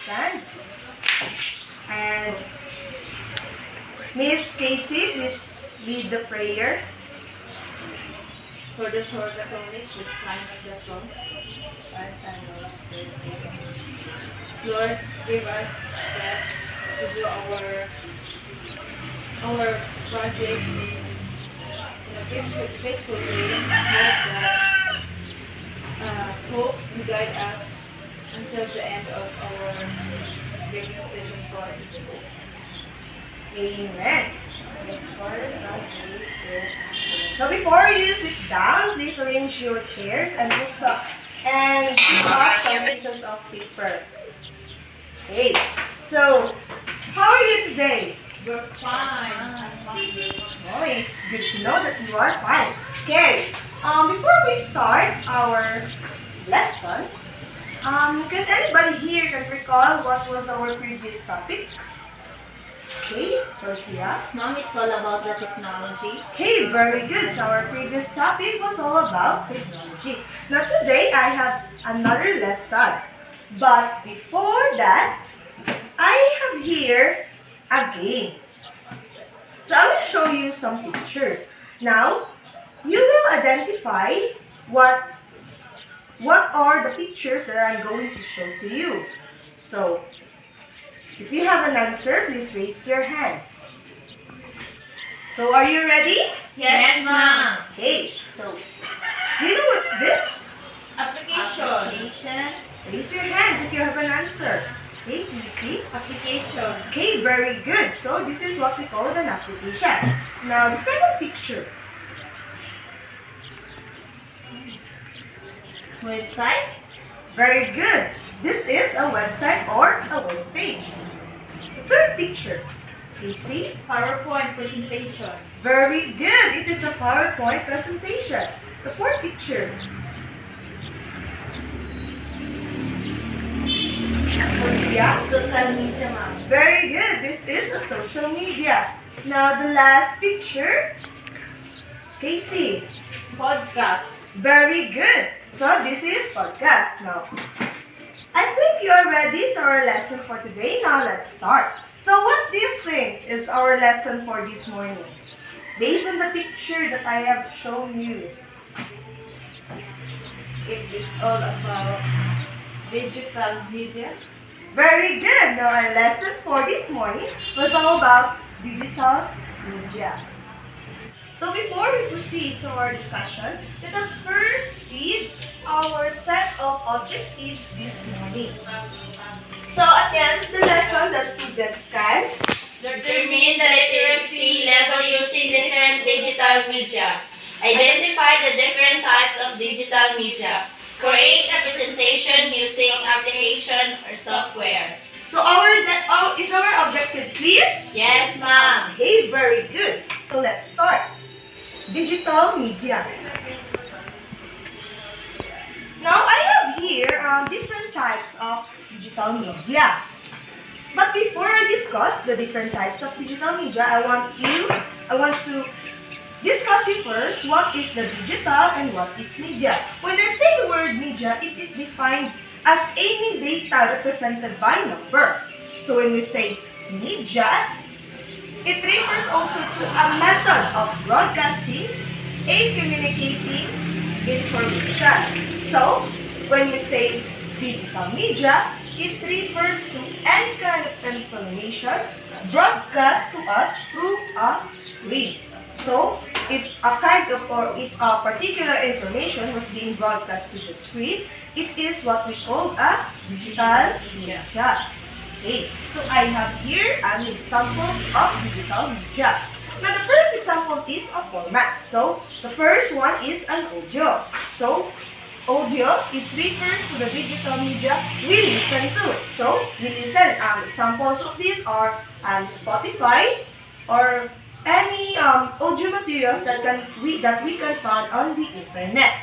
stand. And Miss Casey, please lead the prayer. For the short Catholics, the sign of the cross, our sandals, Lord, give us strength to do our project in a peaceful way. Hope you guide us until the end of our registration process. Amen. So before you sit down, please arrange your chairs and put up some pieces of paper. Okay. So, how are you today? We're fine. Oh, it's good to know that you are fine. Okay. Before we start our lesson, can anybody here can recall what was our previous topic? Okay, Rosia. Mom, it's all about the technology. Okay, very good. So our previous topic was all about technology. Now today I have another lesson. But before that, I have here a game. So I will show you some pictures. Now, you will identify what are the pictures that I'm going to show to you. So, if you have an answer, please raise your hands. So, are you ready? Yes, Mom. Okay, so, do you know what's this? Application. Raise your hands if you have an answer. Okay, please see. Application. Okay, very good. So, this is what we call an application. Now, the second picture. Website? Very good. This is a website or a web page. The third picture. You see? PowerPoint presentation. Very good. It is a PowerPoint presentation. The fourth picture. Yeah. Social media, Mom. Very good. This is a social media. Now the last picture. Casey. Podcast. Very good. So this is podcast now. I think you are ready to our lesson for today. Now let's start. So what do you think is our lesson for this morning? Based on the picture that I have shown you. It is all about digital media. Very good. Now our lesson for this morning was all about digital media. So before we proceed to our discussion, let us first read our set of objectives this morning. So at the end of the lesson, the students can Determine the literacy level using different digital media. Identify the different types of digital media. Create a presentation using applications or software. So is our objective clear? Yes, Mom. Okay, very good. So let's start. Digital media. Now I have here different types of digital media. But before I discuss the different types of digital media, I want to discuss you first what is the digital and what is media. When I say the word media, it is defined as any data represented by number. So when we say media, it refers also to a method of broadcasting and communicating information. So when we say digital media, it refers to any kind of information broadcast to us through a screen. So, if a particular information was being broadcast to the screen, it is what we call a digital media. Okay, so I have here an examples of digital media. Now, the first example is a format. So, the first one is an audio. So, audio refers to the digital media we listen to. So, we listen. Examples of these are Spotify or any audio materials that we can find on the internet.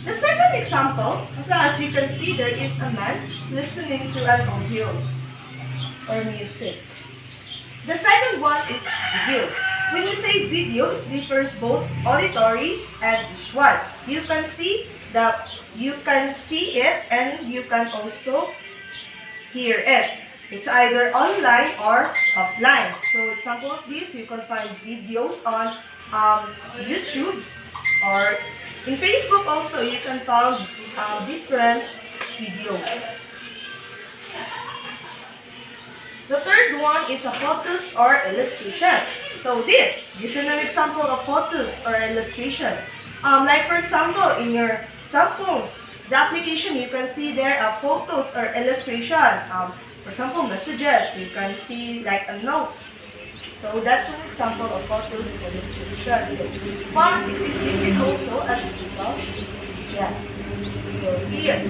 The second example, as you can see, there is a man listening to an audio or music. The second one is video. When you say video, it refers both auditory and visual. You can see it and you can also hear it. It's either online or offline. So example of this, you can find videos on YouTube's or in Facebook also you can find different videos. The third one is a photos or illustration. So this is an example of photos or illustrations. Like for example, in your cell phones, the application you can see there are photos or illustration. For example, messages, you can see like a notes. So that's an example of photos and illustration. So one, it is also a digital media. So here.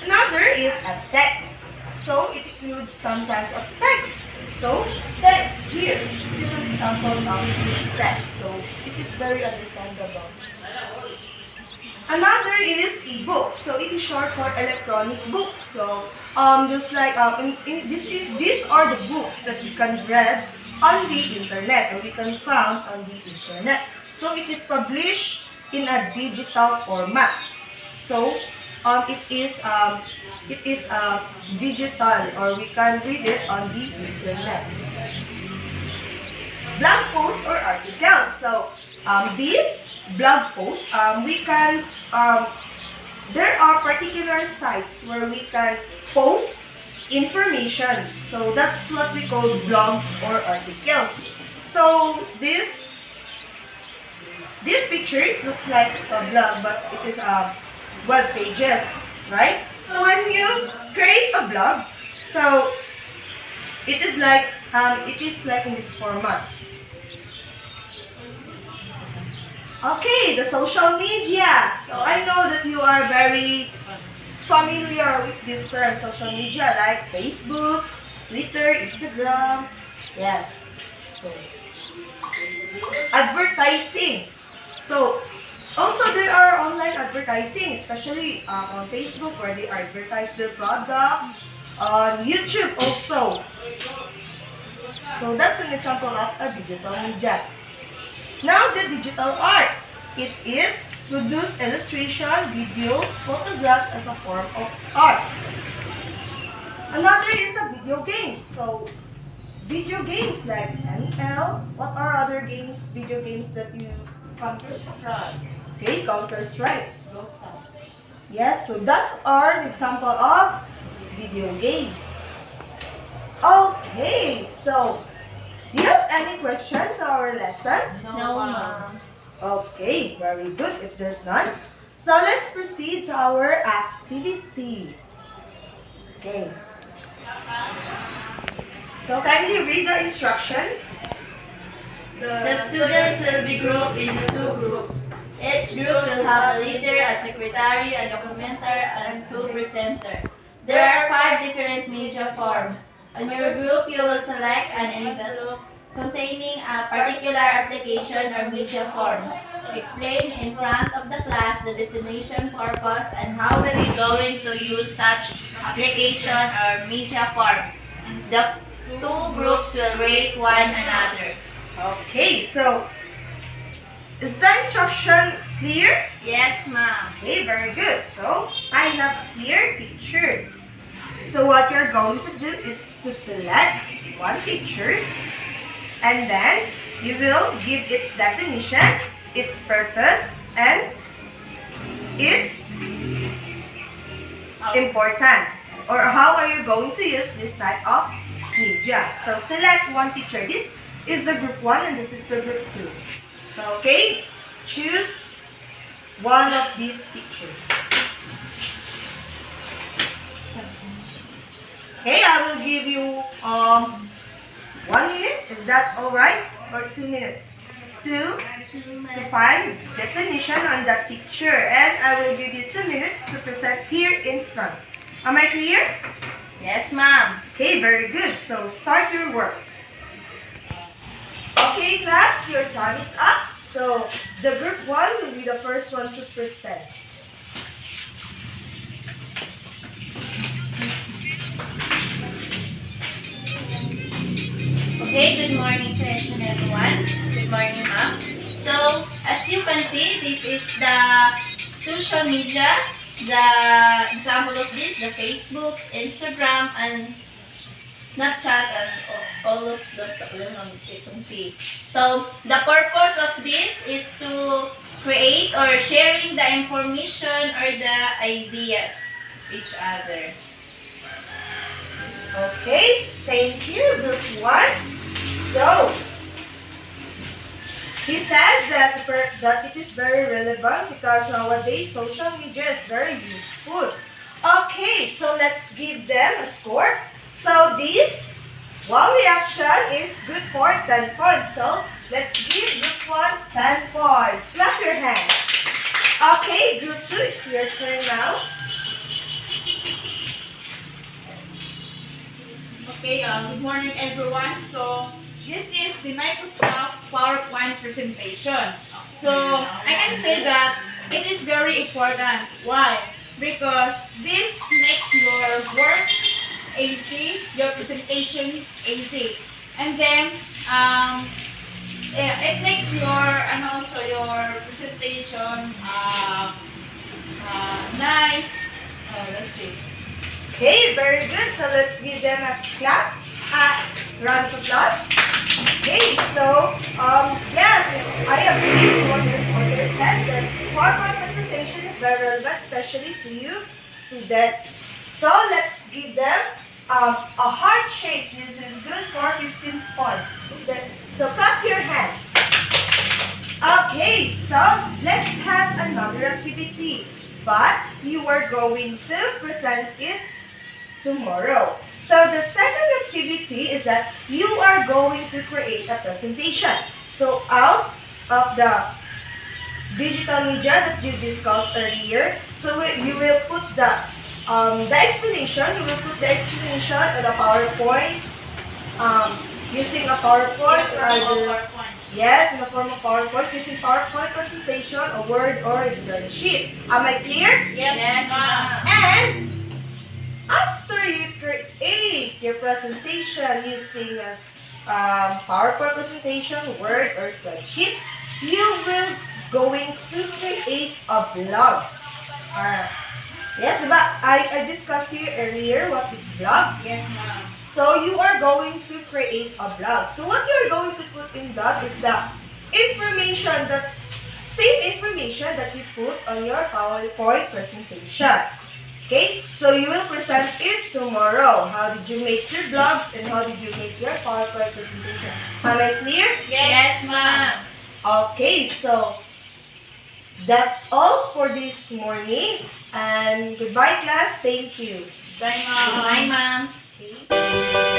Another is a text. So it includes some types of text. So text here. It is an example of text. So it is very understandable. Another is e-books. So it is short for electronic books. So just like these are the books that we can read on the internet or we can find on the internet. So it is published in a digital format. So it is digital or we can read it on the internet. Blog posts or articles. So these blog posts, we can there are particular sites where we can post information. So that's what we call blogs or articles. So this picture, it looks like a blog, but it is web pages, right? So when you create a blog, so it is like in this format. Okay, the social media. So I know that you are very familiar with this term, social media, like Facebook, Twitter, Instagram. Yes. So advertising. So also there are online advertising, especially on Facebook where they advertise their products. On YouTube also. So that's an example of a digital media. Now the digital art. It is produce illustration, videos, photographs as a form of art. Another is a video games. So video games like ML. What are other games, video games that you Counter-Strike. Okay, Counter-Strike. Dota. Yes, so that's our example of video games. Okay, so do you have any questions to our lesson? No, ma'am. Okay, very good if there's none. So let's proceed to our activity. Okay. So kindly read the instructions. The students will be grouped into two groups. Each group will have a leader, a secretary, a documenter, and two presenters. There are 5 different media forms. On your group, you will select an envelope containing a particular application or media form. Explain in front of the class the definition, purpose, and how will you going to use such application or media forms. The two groups will rate one another. Okay, so is the instruction clear? Yes, ma'am. Okay, very good. So I have here pictures. So what you're going to do is to select one pictures and then you will give its definition, its purpose, and its importance. Or how are you going to use this type of media. So select one picture. This is the group 1 and this is the group 2. So okay, choose one of these pictures. Okay, I will give you 1 minute. Is that alright? Or 2 minutes? To find definition on that picture. And I will give you 2 minutes to present here in front. Am I clear? Yes, ma'am. Okay, very good. So start your work. Okay, class, your time is up. So the group 1 will be the first one to present. Okay, good morning to each and everyone. Good morning, ma'am. So, as you can see, this is the social media The example of this, the Facebooks, Instagram, and Snapchat, and all of the you can see. So the purpose of this is to create or sharing the information or the ideas of each other. Okay, thank you, Group 1. So, he said that it is very relevant because nowadays social media is very useful. Okay, so let's give them a score. So this wow reaction is good for 10 points. So let's give Group 1 10 points. Clap your hands. Okay, Group 2, it's your turn now. Okay, good morning everyone. So, this is the Microsoft PowerPoint presentation. So, I can say that it is very important. Why? Because this makes your work easy, your presentation easy. And then, it makes and also your presentation nice. Let's see. Okay, very good. So let's give them a clap, a round of applause. Okay, so yes, I agree with what they said. The PowerPoint presentation is very relevant, especially to you students. So let's give them a heart shape. This is good for 15 points. So clap your hands. Okay, so let's have another activity. But you are going to present it tomorrow. So the second activity is that you are going to create a presentation. So out of the digital media that you discussed earlier, so you will put the explanation. You will put the explanation on the PowerPoint using a PowerPoint. Yes, in the form of PowerPoint, using PowerPoint presentation, a Word, or a spreadsheet. Am I clear? Yes, ma'am. And after you create your presentation using a PowerPoint presentation, Word, or spreadsheet, you will going to create a blog. Yes, but I discussed here earlier what is blog. Yes, ma'am. So you are going to create a blog. So what you're going to put in blog is the information, the same information that you put on your PowerPoint presentation. Okay, so you will present it tomorrow. How did you make your blogs and how did you make your PowerPoint presentation? Am I clear? Yes, ma'am. Okay, so that's all for this morning. And goodbye, class. Thank you. Bye, ma'am. Bye, ma'am. Okay.